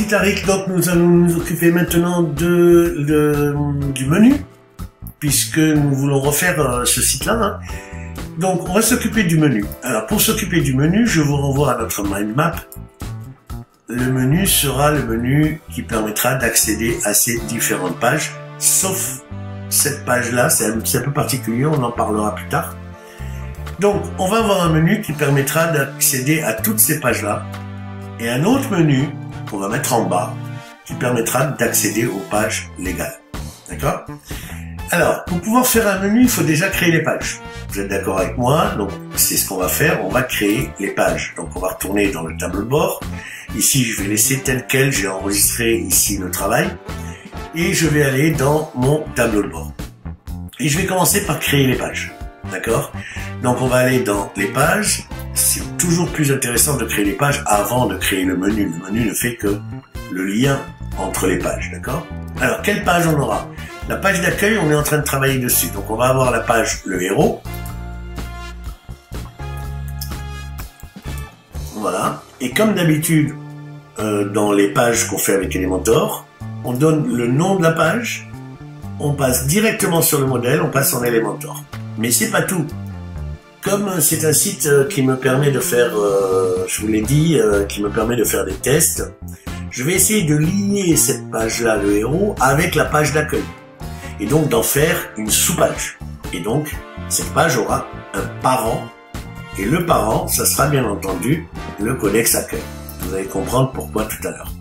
Tariq, donc nous allons nous occuper maintenant du menu, puisque nous voulons refaire ce site-là. Hein. Donc on va s'occuper du menu. Alors pour s'occuper du menu, je vous renvoie à notre mind map. Le menu sera le menu qui permettra d'accéder à ces différentes pages, sauf cette page-là, c'est un peu particulier, on en parlera plus tard. Donc on va avoir un menu qui permettra d'accéder à toutes ces pages-là, et un autre menu qu'on va mettre en bas, qui permettra d'accéder aux pages légales. D'accord? Alors, pour pouvoir faire un menu, il faut déjà créer les pages. Vous êtes d'accord avec moi? Donc, c'est ce qu'on va faire. On va créer les pages. Donc, on va retourner dans le tableau de bord. Ici, je vais laisser tel quel. J'ai enregistré ici le travail. Et je vais aller dans mon tableau de bord. Et je vais commencer par créer les pages. D'accord? Donc, on va aller dans les pages. C'est toujours plus intéressant de créer les pages avant de créer le menu. Le menu ne fait que le lien entre les pages. D'accord? Alors, quelle page on aura? La page d'accueil, on est en train de travailler dessus. Donc, on va avoir la page le héros. Voilà. Et comme d'habitude, dans les pages qu'on fait avec Elementor, on donne le nom de la page, on passe directement sur le modèle, on passe en Elementor. Mais c'est pas tout. Comme c'est un site qui me permet de faire, je vous l'ai dit, qui me permet de faire des tests, je vais essayer de lier cette page-là, le héros, avec la page d'accueil. Et donc d'en faire une sous-page. Et donc, cette page aura un parent. Et le parent, ça sera bien entendu le codex accueil. Vous allez comprendre pourquoi tout à l'heure.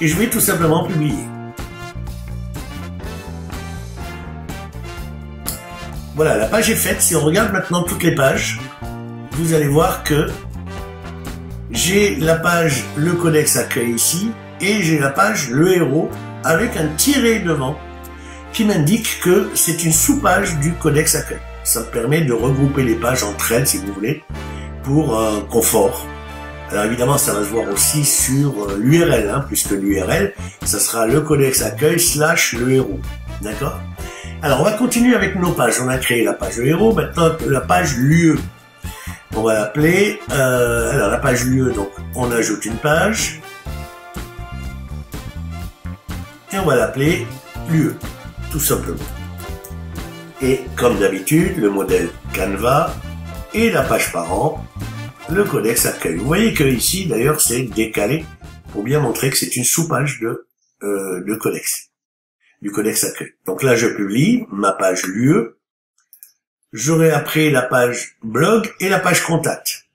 Et je vais tout simplement publier. Voilà, la page est faite. Si on regarde maintenant toutes les pages, vous allez voir que j'ai la page le codex accueil ici et j'ai la page le héros avec un tiret devant qui m'indique que c'est une sous-page du codex accueil. Ça me permet de regrouper les pages entre elles, si vous voulez, pour un confort. Alors évidemment, ça va se voir aussi sur l'URL, hein, puisque l'URL, ça sera le codex accueil / le héros. D'accord? Alors, on va continuer avec nos pages. On a créé la page le héros, maintenant la page lieu. On va l'appeler, alors la page lieu, donc on ajoute une page, et on va l'appeler lieu, tout simplement. Et comme d'habitude, le modèle Canva et la page parent, le codex accueil. Vous voyez que ici, d'ailleurs, c'est décalé pour bien montrer que c'est une sous-page de codex. Du codex accueil. Donc là, je publie ma page lieu. J'aurai après la page blog et la page contact.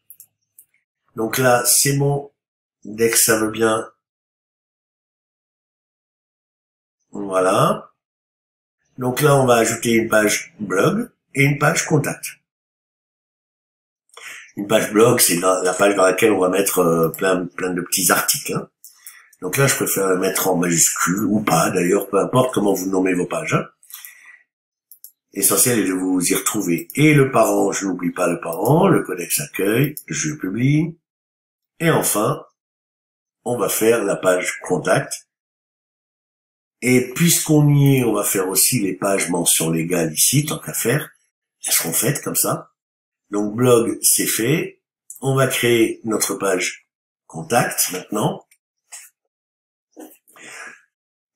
Donc là, c'est bon. Dès que ça veut bien. Voilà. Donc là, on va ajouter une page blog et une page contact. Une page blog, c'est la page dans laquelle on va mettre plein de petits articles. Hein. Donc là, je préfère le mettre en majuscule, ou pas, d'ailleurs, peu importe comment vous nommez vos pages. Hein. Essentiel est de vous y retrouver. Et le parent, je n'oublie pas le parent, le codex accueil, je publie. Et enfin, on va faire la page contact. Et puisqu'on y est, on va faire aussi les pages mention légale ici, tant qu'à faire. Elles seront faites comme ça. Donc blog, c'est fait. On va créer notre page contact maintenant.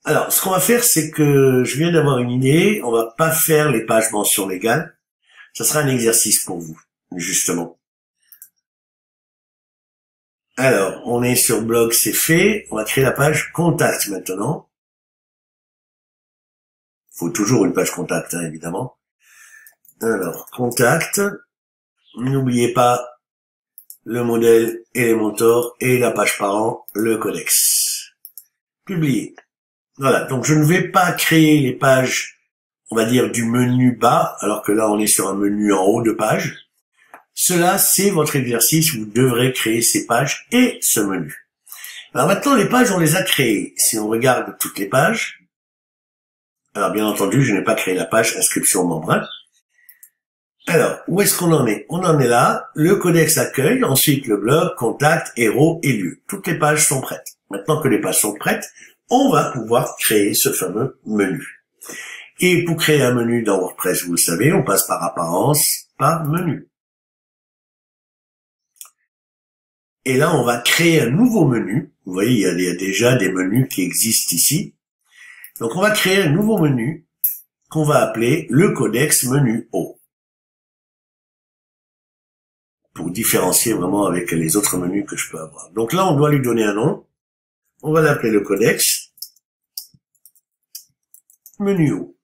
Alors, ce qu'on va faire, c'est que je viens d'avoir une idée. On va pas faire les pages mention légale. Ça sera un exercice pour vous, justement. Alors, on est sur blog, c'est fait. On va créer la page contact maintenant. Il faut toujours une page contact, hein, évidemment. Alors, contact. N'oubliez pas le modèle Elementor et la page parent, le codex. Publier. Voilà, donc je ne vais pas créer les pages, on va dire, du menu bas, alors que là, on est sur un menu en haut de page. Cela, c'est votre exercice, vous devrez créer ces pages et ce menu. Alors maintenant, les pages, on les a créées. Si on regarde toutes les pages, alors bien entendu, je n'ai pas créé la page inscription membre. Hein. Alors, où est-ce qu'on en est? On en est là, le codex accueil, ensuite le blog, contact, héros et lieu. Toutes les pages sont prêtes. Maintenant que les pages sont prêtes, on va pouvoir créer ce fameux menu. Et pour créer un menu dans WordPress, vous le savez, on passe par apparence, par menu. Et là, on va créer un nouveau menu. Vous voyez, il y a déjà des menus qui existent ici. Donc, on va créer un nouveau menu qu'on va appeler le codex menu O. Pour différencier vraiment avec les autres menus que je peux avoir. Donc là, on doit lui donner un nom. On va l'appeler le codex menu O.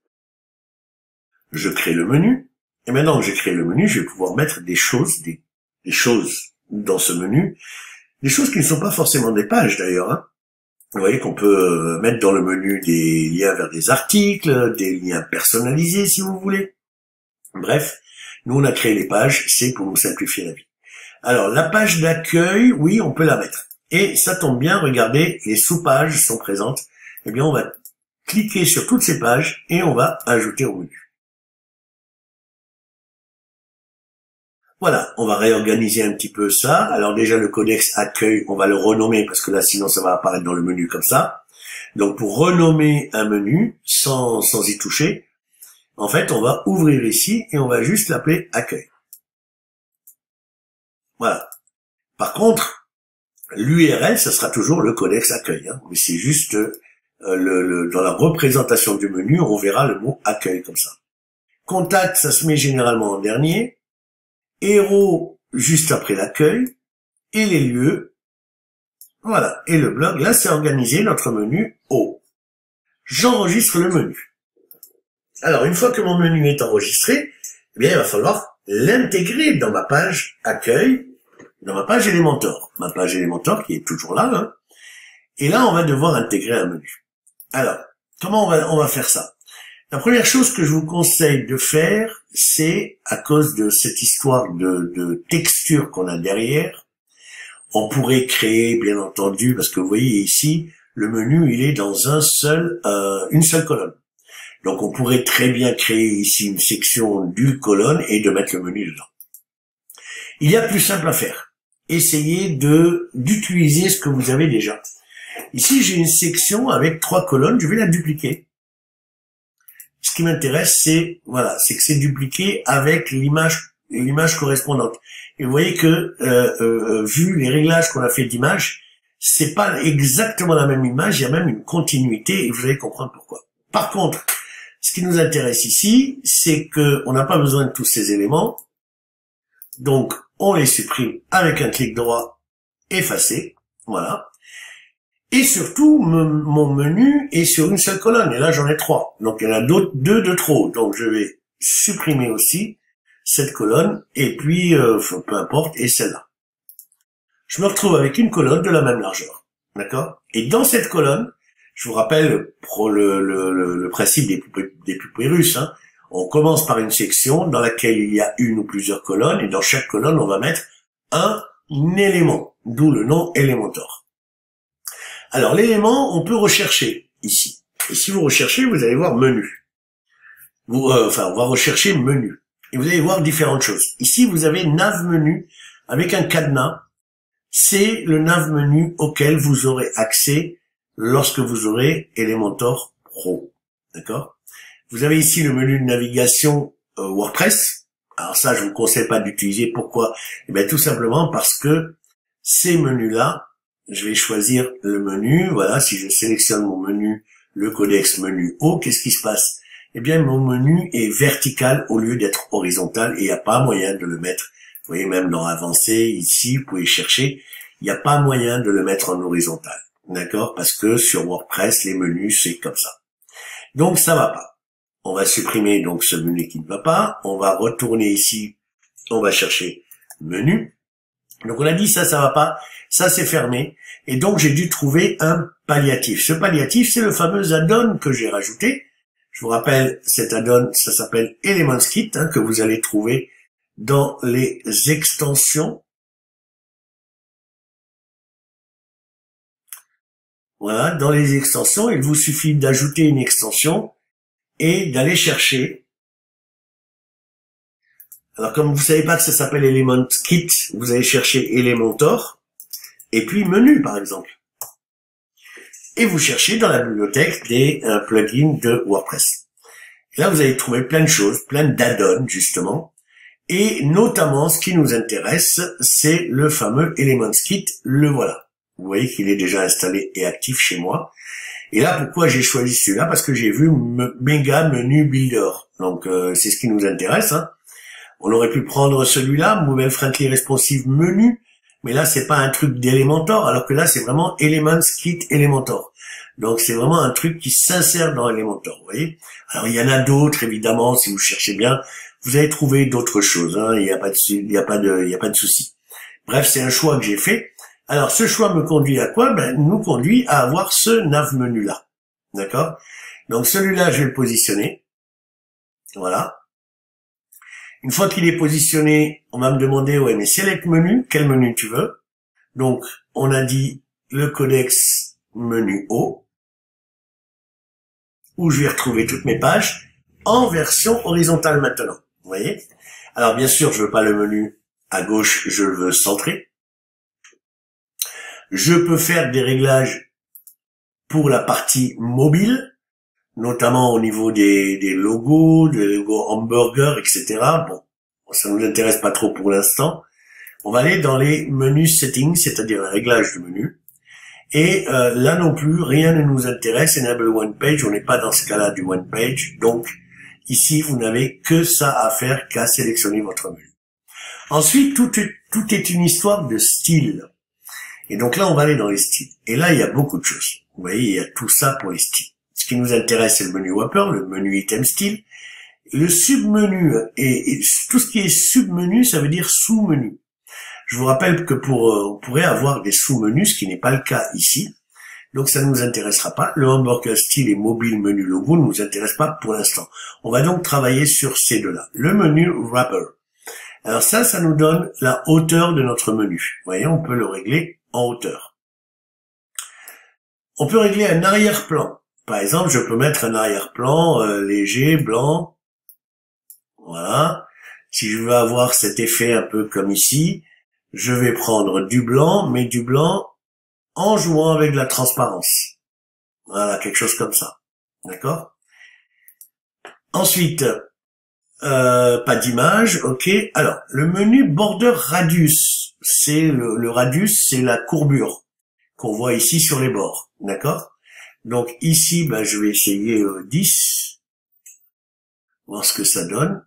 Je crée le menu. Et maintenant que j'ai créé le menu, je vais pouvoir mettre des choses, des choses dans ce menu. Des choses qui ne sont pas forcément des pages d'ailleurs, hein. Vous voyez qu'on peut mettre dans le menu des liens vers des articles, des liens personnalisés si vous voulez. Bref, nous on a créé les pages, c'est pour nous simplifier la vie. Alors la page d'accueil, oui, on peut la mettre. Et ça tombe bien, regardez, les sous-pages sont présentes. Eh bien on va cliquer sur toutes ces pages et on va ajouter au menu. Voilà, on va réorganiser un petit peu ça. Alors déjà le codex accueil, on va le renommer parce que là sinon ça va apparaître dans le menu comme ça. Donc pour renommer un menu sans y toucher, en fait on va ouvrir ici et on va juste l'appeler accueil. Voilà. Par contre, l'URL, ça sera toujours le codex accueil, hein. Mais c'est juste dans la représentation du menu, on verra le mot accueil comme ça. Contact, ça se met généralement en dernier. Héros juste après l'accueil, et les lieux, voilà, et le blog, là c'est organisé notre menu O. J'enregistre le menu. Alors une fois que mon menu est enregistré, eh bien il va falloir l'intégrer dans ma page accueil, dans ma page Elementor. Ma page Elementor qui est toujours là, hein. Et là on va devoir intégrer un menu. Alors, comment on va faire ça? La première chose que je vous conseille de faire, c'est, à cause de cette histoire de texture qu'on a derrière, on pourrait créer, bien entendu, parce que vous voyez ici, le menu, il est dans une seule colonne. Donc on pourrait très bien créer ici une section d'une colonne et de mettre le menu dedans. Il y a plus simple à faire. Essayez d'utiliser ce que vous avez déjà. Ici, j'ai une section avec 3 colonnes, je vais la dupliquer. Ce qui m'intéresse, c'est que c'est dupliqué avec l'image correspondante. Et vous voyez que vu les réglages qu'on a fait d'image, c'est pas exactement la même image, il y a même une continuité et vous allez comprendre pourquoi. Par contre, ce qui nous intéresse ici, c'est que on n'a pas besoin de tous ces éléments. Donc, on les supprime avec un clic droit, effacer, voilà. Et surtout, mon menu est sur une seule colonne. Et là, j'en ai 3. Donc, il y en a deux de trop. Donc, je vais supprimer aussi cette colonne. Et puis, peu importe, et celle-là. Je me retrouve avec une colonne de la même largeur. D'accord? Et dans cette colonne, je vous rappelle le principe des poupées russes, hein. On commence par une section dans laquelle il y a une ou plusieurs colonnes. Et dans chaque colonne, on va mettre un élément. D'où le nom Elementor. Alors, l'élément, on peut rechercher ici. Et si vous recherchez, vous allez voir menu. On va rechercher menu. Et vous allez voir différentes choses. Ici, vous avez nav menu avec un cadenas. C'est le nav menu auquel vous aurez accès lorsque vous aurez Elementor Pro. D'accord? Vous avez ici le menu de navigation WordPress. Alors ça, je vous conseille pas d'utiliser. Pourquoi? Eh bien, tout simplement parce que ces menus-là, je vais choisir le menu, voilà, si je sélectionne mon menu, le codex menu O, qu'est-ce qui se passe? Eh bien, mon menu est vertical au lieu d'être horizontal et il n'y a pas moyen de le mettre. Vous voyez, même dans avancé, ici, vous pouvez chercher, il n'y a pas moyen de le mettre en horizontal. D'accord? Parce que sur WordPress, les menus, c'est comme ça. Donc, ça va pas. On va supprimer donc ce menu qui ne va pas. On va retourner ici. On va chercher menu. Donc, on a dit ça va pas. Ça, c'est fermé. Et donc, j'ai dû trouver un palliatif. Ce palliatif, c'est le fameux add-on que j'ai rajouté. Je vous rappelle, cet add-on, ça s'appelle ElementsKit, hein, que vous allez trouver dans les extensions. Voilà, dans les extensions, il vous suffit d'ajouter une extension et d'aller chercher. Alors, comme vous savez pas que ça s'appelle ElementsKit, vous allez chercher Elementor. Et puis menu, par exemple. Et vous cherchez dans la bibliothèque des plugins de WordPress. Et là, vous allez trouver plein de choses, plein d'add-ons, justement. Et notamment, ce qui nous intéresse, c'est le fameux Elements Kit. Le voilà. Vous voyez qu'il est déjà installé et actif chez moi. Et là, pourquoi j'ai choisi celui-là? Parce que j'ai vu Mega Menu Builder. Donc, c'est ce qui nous intéresse. Hein. On aurait pu prendre celui-là, Mobile Friendly Responsive Menu. Mais là, c'est pas un truc d'Elementor, alors que là, c'est vraiment Elements Kit Elementor. Donc, c'est vraiment un truc qui s'insère dans Elementor, vous voyez. Alors, il y en a d'autres, évidemment, si vous cherchez bien. Vous allez trouver d'autres choses, hein. Il n'y a pas de souci. Bref, c'est un choix que j'ai fait. Alors, ce choix me conduit à quoi? Ben, nous conduit à avoir ce nav menu là. D'accord? Donc, celui-là, je vais le positionner. Voilà. Une fois qu'il est positionné, on va me demander, ouais, mais select menu, quel menu tu veux? Donc, on a dit le codex menu O, où je vais retrouver toutes mes pages en version horizontale maintenant. Vous voyez? Alors, bien sûr, je veux pas le menu à gauche, je le veux centré. Je peux faire des réglages pour la partie mobile, notamment au niveau des logos hamburger, etc. Bon, ça nous intéresse pas trop pour l'instant. On va aller dans les menus settings, c'est-à-dire le réglage du menu. Et là non plus, rien ne nous intéresse. Enable one page, on n'est pas dans ce cas-là du one page. Donc, ici, vous n'avez que ça à faire qu'à sélectionner votre menu. Ensuite, tout est une histoire de style. Et donc là, on va aller dans les styles. Et là, il y a beaucoup de choses. Vous voyez, il y a tout ça pour les styles. Ce qui nous intéresse, c'est le menu wrapper, le menu item style. Le submenu et tout ce qui est submenu, ça veut dire sous-menu. Je vous rappelle que on pourrait avoir des sous-menus, ce qui n'est pas le cas ici. Donc ça ne nous intéressera pas. Le hamburger style et mobile menu logo ne nous intéresse pas pour l'instant. On va donc travailler sur ces deux-là. Le menu wrapper. Alors ça nous donne la hauteur de notre menu. Vous voyez, on peut le régler en hauteur. On peut régler un arrière-plan. Par exemple, je peux mettre un arrière-plan léger, blanc. Voilà. Si je veux avoir cet effet un peu comme ici, je vais prendre du blanc, mais du blanc en jouant avec la transparence. Voilà, quelque chose comme ça. D'accord? Ensuite, pas d'image, ok. Alors, le menu border radius, c'est le radius, c'est la courbure qu'on voit ici sur les bords, d'accord? Donc ici, ben, je vais essayer 10, voir ce que ça donne.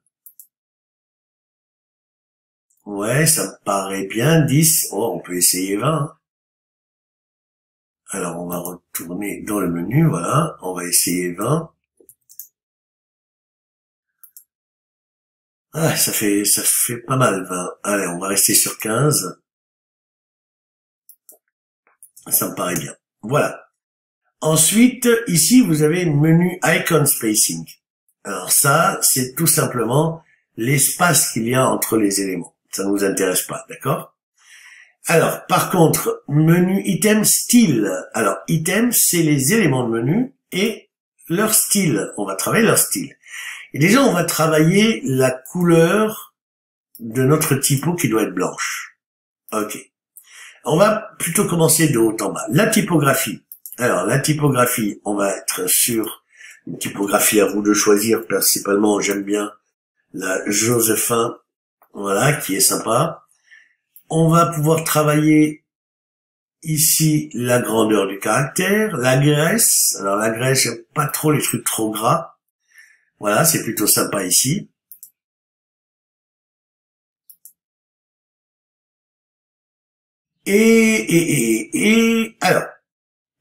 Ouais, ça me paraît bien, 10. Oh, on peut essayer 20. Hein. Alors, on va retourner dans le menu, voilà. On va essayer 20. Ah, ça fait pas mal, 20. Allez, on va rester sur 15. Ça me paraît bien. Voilà. Ensuite, ici, vous avez le menu Icon Spacing. Alors ça, c'est tout simplement l'espace qu'il y a entre les éléments. Ça ne nous intéresse pas, d'accord? Alors, par contre, menu Item Style. Alors, Item, c'est les éléments de menu et leur style. On va travailler leur style. Et déjà, on va travailler la couleur de notre typo qui doit être blanche. Ok. On va plutôt commencer de haut en bas. La typographie. Alors, la typographie, on va être sur une typographie à vous de choisir. Principalement, j'aime bien la Josephin, voilà, qui est sympa. On va pouvoir travailler ici la grandeur du caractère, la graisse. Alors, la graisse, j'aime pas trop les trucs trop gras. Voilà, c'est plutôt sympa ici. Alors,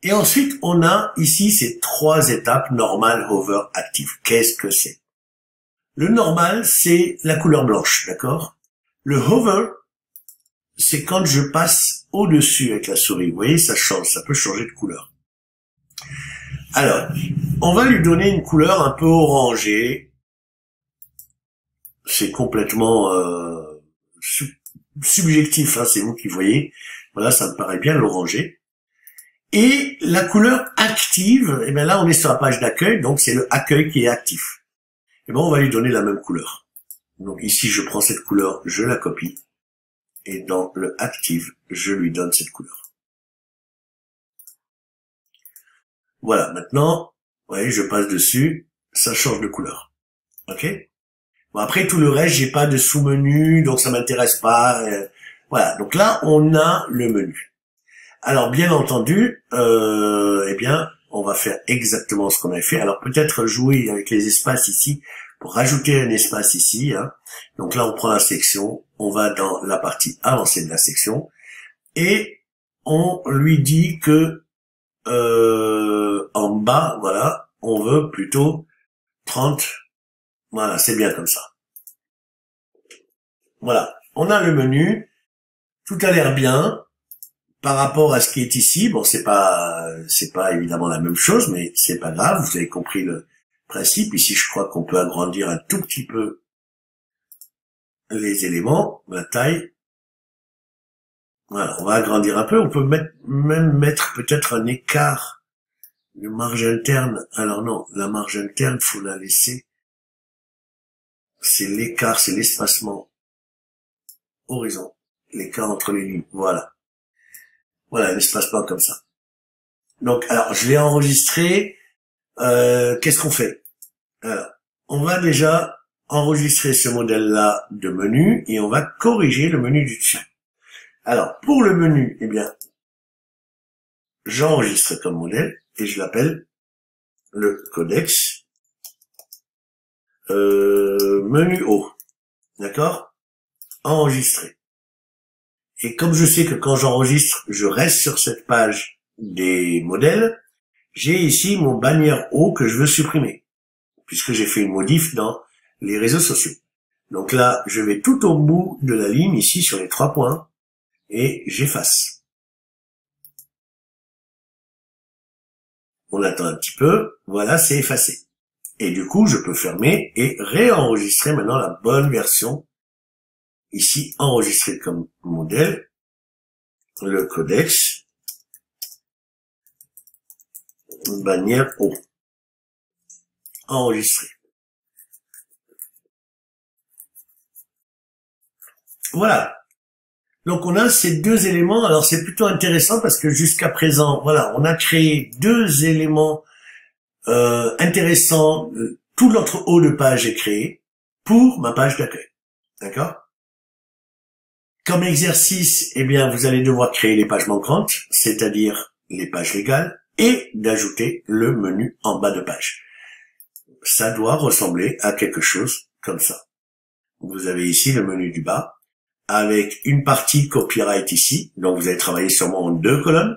et ensuite, on a ici ces trois étapes, normal, hover, active. Qu'est-ce que c'est? Le normal, c'est la couleur blanche, d'accord? Le hover, c'est quand je passe au-dessus avec la souris. Vous voyez, ça change, ça peut changer de couleur. Alors, on va lui donner une couleur un peu orangée. C'est complètement subjectif, hein, c'est vous qui voyez. Voilà, ça me paraît bien l'orangé. Et la couleur active, et bien là on est sur la page d'accueil, donc c'est le accueil qui est actif. Et bien on va lui donner la même couleur. Donc ici je prends cette couleur, je la copie, et dans le active, je lui donne cette couleur. Voilà, maintenant, vous voyez, je passe dessus, ça change de couleur. Ok? Bon, après, tout le reste, j'ai pas de sous-menu, donc ça m'intéresse pas. Voilà, donc là, on a le menu. Alors, bien entendu, eh bien, on va faire exactement ce qu'on avait fait. Alors, peut-être jouer avec les espaces ici, pour rajouter un espace ici. Hein. Donc là, on prend la section, on va dans la partie avancée de la section, et on lui dit que en bas, voilà, on veut plutôt 30. Voilà, c'est bien comme ça. Voilà, on a le menu, tout a l'air bien par rapport à ce qui est ici. Bon, c'est pas évidemment la même chose, mais c'est pas grave, vous avez compris le principe. Ici, je crois qu'on peut agrandir un tout petit peu les éléments, la taille. Voilà, on va agrandir un peu, on peut même mettre peut-être un écart de marge interne. Alors non, la marge interne, faut la laisser. C'est l'écart, c'est l'espacement horizon, l'écart entre les lignes, voilà. Voilà, l'espacement comme ça. Donc, alors, je l'ai enregistré. Qu'est-ce qu'on fait? Alors, on va déjà enregistrer ce modèle-là de menu et on va corriger le menu du dessus. Alors, pour le menu, eh bien, j'enregistre comme modèle et je l'appelle le codex menu haut. D'accord? Enregistrer. Et comme je sais que quand j'enregistre, je reste sur cette page des modèles, j'ai ici mon bannière haut que je veux supprimer, puisque j'ai fait une modif dans les réseaux sociaux. Donc là, je vais tout au bout de la ligne, ici, sur les 3 points, et j'efface. On attend un petit peu, voilà, c'est effacé. Et du coup, je peux fermer et réenregistrer maintenant la bonne version. Ici, enregistré comme modèle, le codex, bannière haut. Enregistré. Voilà. Donc on a ces deux éléments. Alors c'est plutôt intéressant parce que jusqu'à présent, voilà, on a créé deux éléments intéressants. Tout notre haut de page est créé pour ma page d'accueil. D'accord? Comme exercice, eh bien, vous allez devoir créer les pages manquantes, c'est-à-dire les pages légales, et d'ajouter le menu en bas de page. Ça doit ressembler à quelque chose comme ça. Vous avez ici le menu du bas, avec une partie copyright ici, donc vous allez travailler sûrement en 2 colonnes,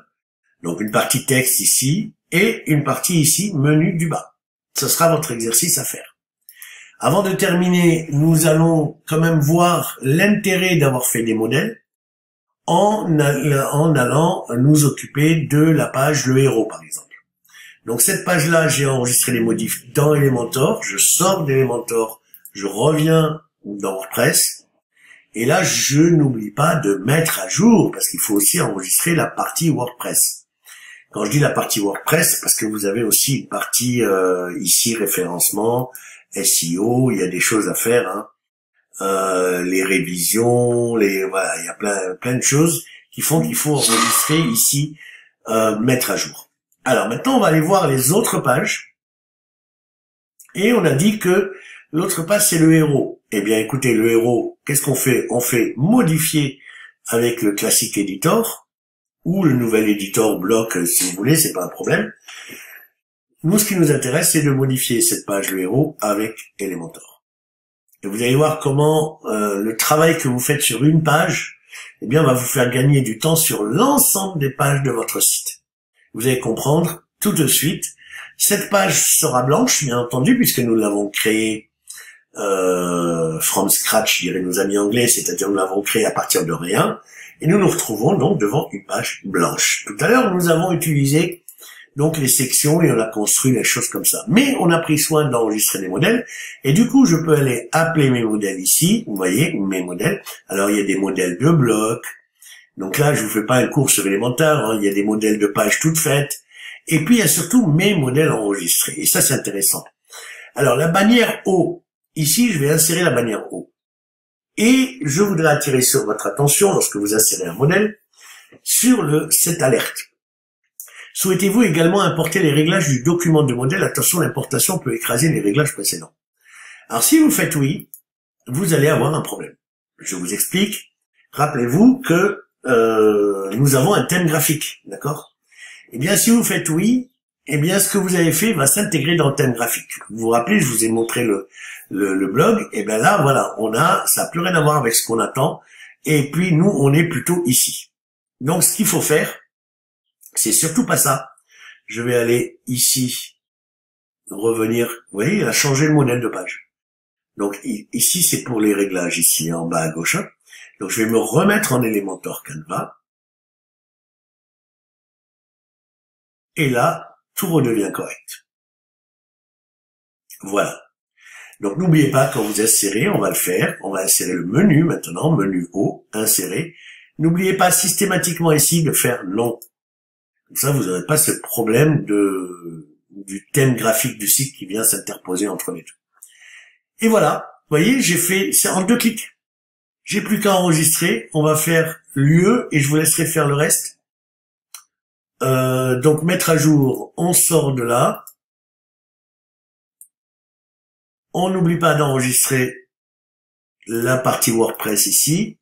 donc une partie texte ici, et une partie ici, menu du bas. Ce sera votre exercice à faire. Avant de terminer, nous allons quand même voir l'intérêt d'avoir fait des modèles en allant nous occuper de la page le héros, par exemple. Donc cette page-là, j'ai enregistré les modifs dans Elementor, je sors d'Elementor, je reviens dans WordPress, et là, je n'oublie pas de mettre à jour, parce qu'il faut aussi enregistrer la partie WordPress. Quand je dis la partie WordPress, parce que vous avez aussi une partie ici, référencement, SEO, il y a des choses à faire, hein. Les révisions, voilà, il y a plein de choses qui font qu'il faut enregistrer ici, mettre à jour. Alors maintenant, on va aller voir les autres pages. Et on a dit que l'autre page, c'est le héros. Eh bien, écoutez, le héros, qu'est-ce qu'on fait? On fait modifier avec le classique editor, ou le nouvel editor bloc, si vous voulez, c'est pas un problème. Nous, ce qui nous intéresse, c'est de modifier cette page, le héros, avec Elementor. Et vous allez voir comment le travail que vous faites sur une page, eh bien, va vous faire gagner du temps sur l'ensemble des pages de votre site. Vous allez comprendre tout de suite. Cette page sera blanche, bien entendu, puisque nous l'avons créée from scratch, diraient nos amis anglais, c'est-à-dire nous l'avons créée à partir de rien. Et nous nous retrouvons donc devant une page blanche. Tout à l'heure, nous avons utilisé donc les sections et on a construit les choses comme ça. Mais on a pris soin d'enregistrer des modèles et du coup, je peux aller appeler mes modèles ici. Vous voyez, mes modèles. Alors, il y a des modèles de blocs. Donc là, je vous fais pas un cours sur Elementor, hein. Il y a des modèles de pages toutes faites. Et puis, il y a surtout mes modèles enregistrés. Et ça, c'est intéressant. Alors, la bannière haut. Ici, je vais insérer la bannière haut. Et je voudrais attirer sur votre attention, lorsque vous insérez un modèle, sur cette alerte. Souhaitez-vous également importer les réglages du document de modèle? Attention, l'importation peut écraser les réglages précédents. Alors, si vous faites oui, vous allez avoir un problème. Je vous explique. Rappelez-vous que nous avons un thème graphique, d'accord? Eh bien, si vous faites oui, eh bien, ce que vous avez fait va s'intégrer dans le thème graphique. Vous vous rappelez, je vous ai montré le blog. Eh bien là, voilà, ça n'a plus rien à voir avec ce qu'on attend. Et puis, nous, on est plutôt ici. Donc, ce qu'il faut faire, c'est surtout pas ça. Je vais aller ici, revenir. Vous voyez, il a changé le modèle de page. Donc, ici, c'est pour les réglages, ici, en bas à gauche. Donc, je vais me remettre en Elementor Canva. Et là, tout redevient correct. Voilà. Donc, n'oubliez pas, quand vous insérez, on va le faire. On va insérer le menu maintenant, menu haut, insérer. N'oubliez pas systématiquement ici de faire non. Comme ça, vous n'aurez pas ce problème du thème graphique du site qui vient s'interposer entre les deux. Et voilà. Vous voyez, c'est en 2 clics. J'ai plus qu'à enregistrer. On va faire lieu et je vous laisserai faire le reste. Donc mettre à jour, on sort de là. On n'oublie pas d'enregistrer la partie WordPress ici.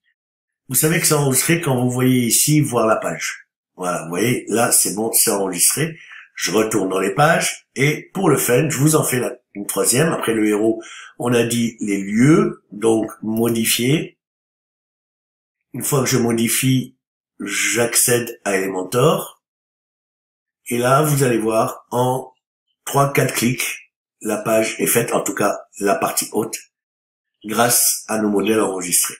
Vous savez que c'est enregistré quand vous voyez ici voir la page. Voilà, vous voyez, là c'est bon, c'est enregistré. Je retourne dans les pages et pour le fun, je vous en fais une 3e. Après le héros, on a dit les lieux, donc modifier. Une fois que je modifie, j'accède à Elementor. Et là, vous allez voir, en 3-4 clics, la page est faite, en tout cas la partie haute, grâce à nos modèles enregistrés.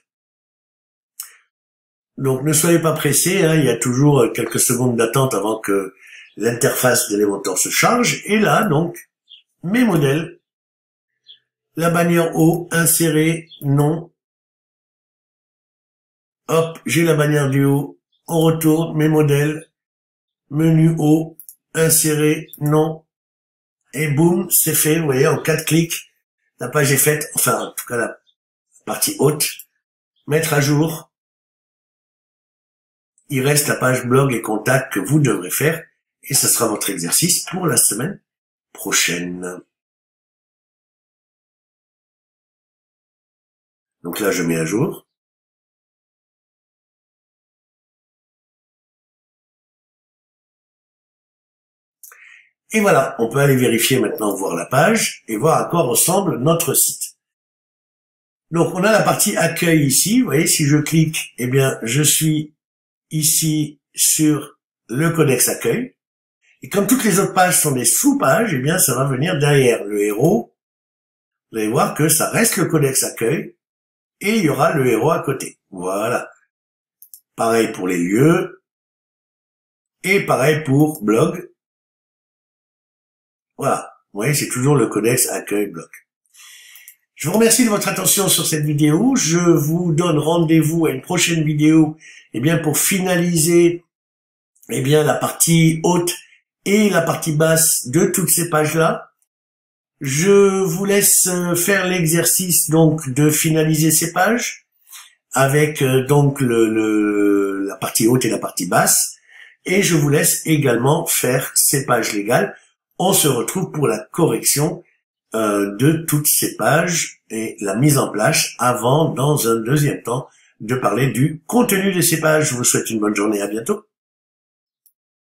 Donc ne soyez pas pressés, il y a toujours quelques secondes d'attente avant que l'interface d'Elementor se charge. Et là, donc, mes modèles, la bannière haut, insérer, non. Hop, j'ai la bannière du haut, on retourne, mes modèles, menu haut, insérer, non. Et boum, c'est fait, vous voyez, en 4 clics, la page est faite, enfin, en tout cas, la partie haute. Mettre à jour. Il reste la page blog et contact que vous devrez faire, et ce sera votre exercice pour la semaine prochaine. Donc là, je mets à jour. Et voilà, on peut aller vérifier maintenant, voir la page et voir à quoi ressemble notre site. Donc, on a la partie accueil ici. Vous voyez, si je clique, eh bien, je suis ici sur le codex accueil. Et comme toutes les autres pages sont des sous-pages, eh bien, ça va venir derrière le héros. Vous allez voir que ça reste le codex accueil et il y aura le héros à côté. Voilà. Pareil pour les lieux et pareil pour blog. Voilà, vous voyez, c'est toujours le codex accueil blog. Je vous remercie de votre attention sur cette vidéo. Je vous donne rendez-vous à une prochaine vidéo, eh bien, pour finaliser, eh bien, la partie haute et la partie basse de toutes ces pages-là. Je vous laisse faire l'exercice, donc, de finaliser ces pages avec, donc, la partie haute et la partie basse. Et je vous laisse également faire ces pages légales. On se retrouve pour la correction de toutes ces pages et la mise en place avant, dans un deuxième temps, de parler du contenu de ces pages. Je vous souhaite une bonne journée, à bientôt.